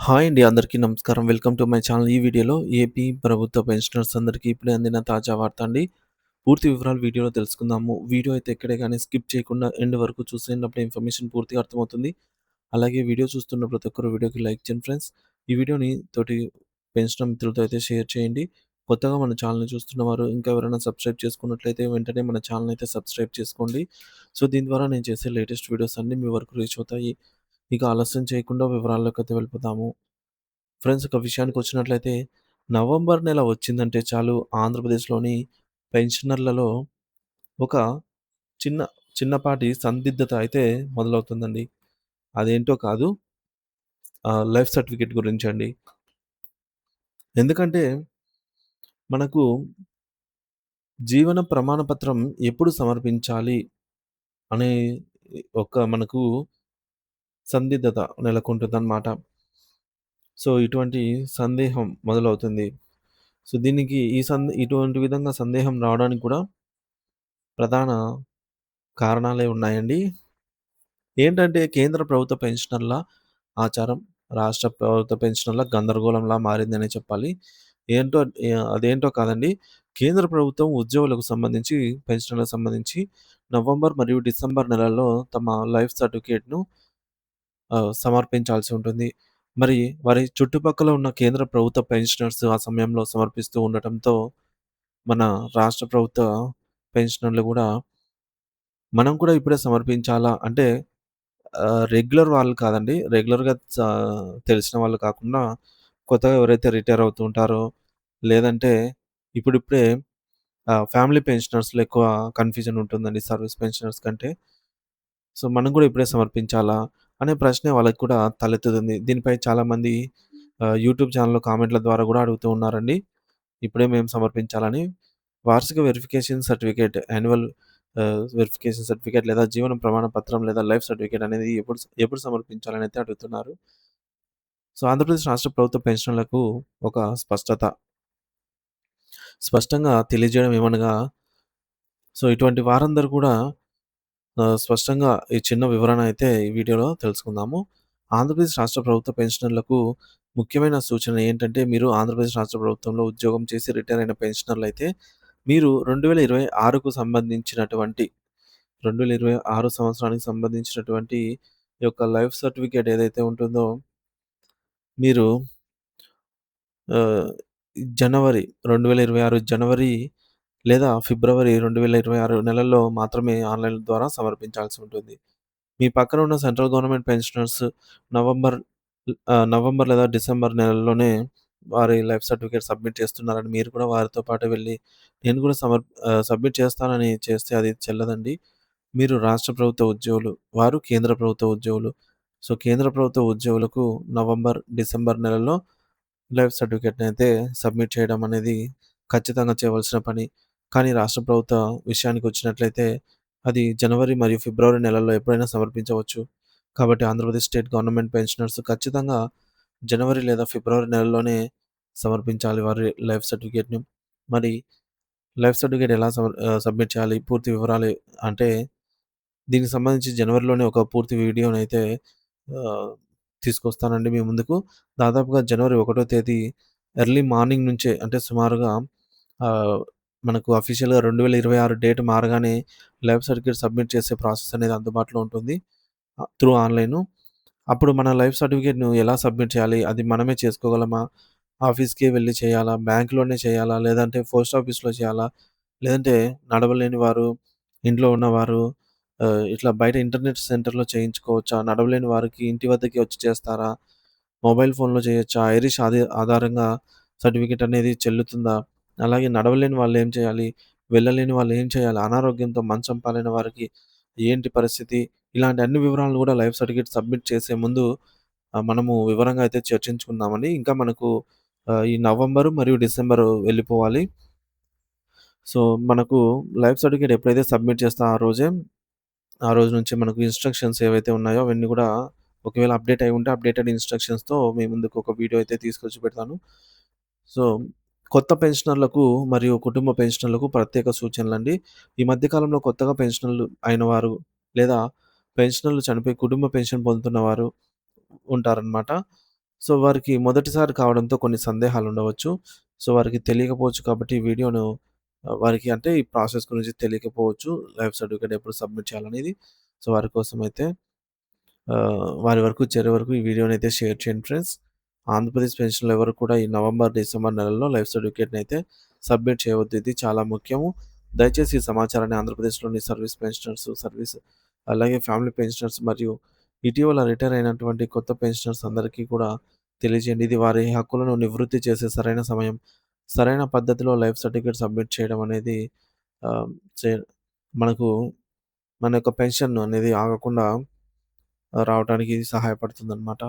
Hi అండి. అందరికీ నమస్కారం. Welcome to my channel. ఈ వీడియోలో ఏపీ ప్రభుత్వ పెన్షనర్స్ అందరికీ ఇప్పుడే అందిన తాజా వార్త అండి. పూర్తి వివరాలు వీడియోలో తెలుసుకుందాము. వీడియో అయితే ఎక్కడే గాని స్కిప్ చేయకుండా ఎండ్ వరకు చూసేయండి. ఇన్ఫర్మేషన్ పూర్తిగా అర్థమవుతుంది. అలాగే వీడియో చూస్తున్న ప్రతి ఒక్కరు వీడియోకి లైక్ చేయండి ఫ్రెండ్స్. ఈ వీడియోని తోటి పెన్షనర్ మిత్రులతో అయితే షేర్ చేయండి. కొత్తగా మన ఛానల్‌ని చూస్తున్నవారు ఇంకా ఎవరైనా సబ్స్క్రైబ్ చేసుకున్నట్లయితే వెంటనే మన ఛానల్‌ని అయితే సబ్స్క్రైబ్ చేసుకోండి. సో, దీని ద్వారా నేను చేసే లేటెస్ట్ వీడియోస్ అన్నీ మీ వరకు రీచ్ అవుతాయి. ఇక ఆలస్యం చేయకుండా వివరాల్లోకైతే వెళ్ళిపోదాము. ఫ్రెండ్స్ ఒక విషయానికొచ్చినట్లయితే నవంబర్ నెల వచ్చిందంటే చాలు ఆంధ్రప్రదేశ్‌లోని పెన్షనర్లలో ఒక చిన్న చిన్నపాటి సందిగ్ధత అయితే మొదలవుతుందండి. అదేంటో కాదు లైఫ్ సర్టిఫికేట్ గురించండి. ఎందుకంటే మనకు జీవన ప్రమాణ పత్రం ఎప్పుడు సమర్పించాలి అనే ఒక మనకు సందిగ్ధత నెలకొంటుందన్నమాట. సో, ఇటువంటి సందేహం మొదలవుతుంది. సో, దీనికి ఇటువంటి విధంగా సందేహం రావడానికి కూడా ప్రధాన కారణాలే ఉన్నాయండి. ఏంటంటే కేంద్ర ప్రభుత్వ పెన్షనర్ల ఆచారం, రాష్ట్ర ప్రభుత్వ పెన్షనర్ల గందరగోళంలా మారిందనే చెప్పాలి. ఏంటో అదేంటో కాదండి. కేంద్ర ప్రభుత్వం ఉద్యోగులకు సంబంధించి, పెన్షనర్లకు సంబంధించి నవంబర్ మరియు డిసెంబర్ నెలల్లో తమ లైఫ్ సర్టిఫికేట్‌ను సమర్పించాల్సి ఉంటుంది. మరి వారి చుట్టుపక్కల ఉన్న కేంద్ర ప్రభుత్వ పెన్షనర్స్ ఆ సమయంలో సమర్పిస్తూ ఉండటంతో, మన రాష్ట్ర ప్రభుత్వ పెన్షనర్లు గూడా మనం కూడా ఇప్పుడే సమర్పించాలా అంటే రెగ్యులర్ వాళ్ళు కాదండి. రెగ్యులర్‌గా తెలిసిన వాళ్ళు కాకుండా కొత్తగా ఎవరైతే రిటైర్ అవుతూ ఉంటారో, లేదంటే ఇప్పుడిప్పుడే ఫ్యామిలీ పెన్షనర్స్‌లో ఎక్కువ కన్‌ఫ్యూజన్ ఉంటుందండి సర్వీస్ పెన్షనర్స్ కంటే. సో, మనం కూడా ఇప్పుడే సమర్పించాలా? అనే ప్రశ్న వాళ్ళకి కూడా తలెత్తుతుంది. దీనిపై చాలామంది యూట్యూబ్ ఛానెల్‌లో కామెంట్‌ల ద్వారా కూడా అడుగుతూ ఉన్నారండి. ఇప్పుడే మేము సమర్పించాలని. వార్షిక verification certificate annual verification certificate లేదా జీవన ప్రమాణ పత్రం లేదా లైఫ్ సర్టిఫికేట్ అనేది ఎప్పుడు సమర్పించాలని అయితే అడుగుతున్నారు. సో, ఆంధ్రప్రదేశ్ రాష్ట్ర ప్రభుత్వ పెన్షనర్లకు ఒక స్పష్టంగా తెలియజేయడం ఏమనగా, సో, ఇటువంటి వారందరూ కూడా స్పష్టంగా ఈ చిన్న వివరణ అయితే ఈ వీడియోలో తెలుసుకుందాము. ఆంధ్రప్రదేశ్ రాష్ట్ర ప్రభుత్వ పెన్షనర్లకు ముఖ్యమైన సూచన ఏంటంటే, మీరు ఆంధ్రప్రదేశ్ రాష్ట్ర ప్రభుత్వంలో ఉద్యోగం చేసి రిటైర్ అయిన పెన్షనర్లయితే, మీరు 2026కు సంబంధించినటువంటి 2026 సంవత్సరానికి సంబంధించినటువంటి ఈ యొక్క లైఫ్ సర్టిఫికేట్ ఏదైతే ఉంటుందో, మీరు ఆహ్, జనవరి 2026 జనవరి లేదా ఫిబ్రవరి 2026 నెలల్లో మాత్రమే ఆన్‌లైన్ ద్వారా సమర్పించాల్సి ఉంటుంది. మీ పక్కన ఉన్న central government pensioners November November లేదా డిసెంబర్ నెలల్లోనే వారి లైఫ్ సర్టిఫికేట్ సబ్మిట్ చేస్తున్నారని మీరు కూడా వారితో పాటు వెళ్లి నేను కూడా సబ్మిట్ చేస్తానని చేస్తే అది చెల్లదండి. మీరు రాష్ట్ర ప్రభుత్వ ఉద్యోగులు, వారు కేంద్ర ప్రభుత్వ ఉద్యోగులు. సో, కేంద్ర ప్రభుత్వ ఉద్యోగులకు నవంబర్, డిసెంబర్ నెలలో లైఫ్ సర్టిఫికేట్‌నయితే సబ్మిట్ చేయడం అనేది ఖచ్చితంగా చేయవలసిన పని. కానీ రాష్ట్ర ప్రభుత్వ విషయానికొచ్చినట్లయితే అది జనవరి మరియు ఫిబ్రవరి నెలల్లో ఎప్పుడైనా సమర్పించవచ్చు. కాబట్టి ఆంధ్రప్రదేశ్ స్టేట్ గవర్నమెంట్ పెన్షనర్స్ ఖచ్చితంగా జనవరి లేదా ఫిబ్రవరి నెలలోనే సమర్పించాలి వారి లైఫ్ సర్టిఫికేట్‌ని. మరి లైఫ్ సర్టిఫికేట్ ఎలా సబ్మిట్ చేయాలి? పూర్తి వివరాలు అంటే దీనికి సంబంధించి జనవరిలోనే ఒక పూర్తి వీడియోనైతే ఆహ్, తీసుకొస్తానండి మీ ముందుకు. దాదాపుగా జనవరి 1 తేదీ ఎర్లీ మార్నింగ్ నుంచే అంటే సుమారుగా ఆహ్, మనకు అఫీషియల్‌గా 2026 డేట్ మారగానే లైఫ్ సర్టిఫికేట్ సబ్మిట్ చేసే ప్రాసెస్ అనేది అందుబాటులో ఉంటుంది. Through online. అప్పుడు మన లైఫ్ సర్టిఫికేట్‌ను ఎలా సబ్మిట్ చేయాలి? అది మనమే చేసుకోగలమా? ఆఫీస్‌కే వెళ్లి చేయాలా? బ్యాంక్‌లోనే చేయాలా? లేదంటే పోస్ట్ ఆఫీస్‌లో చేయాలా? లేదంటే నడవలేని వారు, ఇంట్లో ఉన్నవారు ఇట్లా బయట ఇంటర్నెట్ సెంటర్‌లో చేయించుకోవచ్చా? నడవలేని వారికి ఇంటి వద్దకే వచ్చి చేస్తారా? మొబైల్ ఫోన్‌లో చేయొచ్చా? ఐరిష్ ఆధారంగా సర్టిఫికేట్ అనేది చెల్లుతుందా? అలాగే నడవలేని వాళ్ళేం చేయాలి? వెళ్ళలేని వాళ్ళు ఏం చేయాలి? అనారోగ్యంతో మంచం పాలైన వారికి ఏంటి పరిస్థితి? ఇలాంటి అన్ని వివరాలను గూడా లైఫ్ సర్టిఫికేట్ సబ్మిట్ చేసే ముందు మనము వివరంగా అయితే చర్చించుకుందామండి. ఇంకా మనకు ఈ నవంబరు మరియు డిసెంబరు వెళ్ళిపోవాలి. సో, మనకు లైఫ్ సర్టిఫికేట్ ఎప్పుడైతే సబ్మిట్ చేస్తామో ఆ రోజు నుంచి మనకు ఇన్‌స్ట్రక్షన్స్ ఏవైతే ఉన్నాయో అవన్నీ గూడా ఒకవేళ అప్‌డేట్ అయ్యి ఉంటే అప్‌డేటెడ్ ఇన్‌స్ట్రక్షన్స్‌తో మీ ముందుకు ఒక వీడియో అయితే తీసుకొచ్చి పెడతాను. సో, కొత్త పెన్షనర్లకు మరియు కుటుంబ పెన్షనర్లకు ప్రత్యేక సూచనలండి. ఈ మధ్య కాలంలో కొత్తగా పెన్షనర్లు అయిన వారు లేదా పెన్షనర్లు చనిపోయి కుటుంబ పెన్షన్ పొందుతున్న వారు ఉంటారనమాట. సో, వారికి మొదటిసారి కావడంతో కొన్ని సందేహాలుండవచ్చు. సో, వారికి తెలియకపోవచ్చు కాబట్టి ఈ వీడియోను వారికి అంటే ఈ ప్రాసెస్ గురించి తెలియకపోవచ్చు. లైఫ్ సర్టిఫికేట్ ఎప్పుడు సబ్మిట్ చేయాలనేది. సో, వారి కోసమైతే వారి వరకు చేరే వరకు ఈ వీడియోనైతే షేర్ చేయండి ఫ్రెండ్స్. ఆంధ్రప్రదేశ్ పెన్షన్‌లు ఎవరు కూడా ఈ నవంబర్, డిసెంబర్ నెలల్లో లైఫ్ సర్టిఫికేట్‌నైతే సబ్మిట్ చేయవద్దు. ఇది చాలా ముఖ్యము. దయచేసి ఈ సమాచారాన్ని ఆంధ్రప్రదేశ్‌లోని సర్వీస్ పెన్షనర్స్, అలాగే ఫ్యామిలీ పెన్షనర్స్ మరియు ఇటీవల రిటైర్ అయినటువంటి కొత్త పెన్షనర్స్ అందరికీ కూడా తెలియజేయండి. ఇది వారి హక్కులను నివృత్తి చేసే సరైన సమయం. సరైన పద్ధతిలో లైఫ్ సర్టిఫికేట్ సబ్మిట్ చేయడం అనేది ఆహ్, చే మనకు మన యొక్క పెన్షన్ అనేది ఆగకుండా రావటానికి ఇది సహాయపడుతుందనమాట.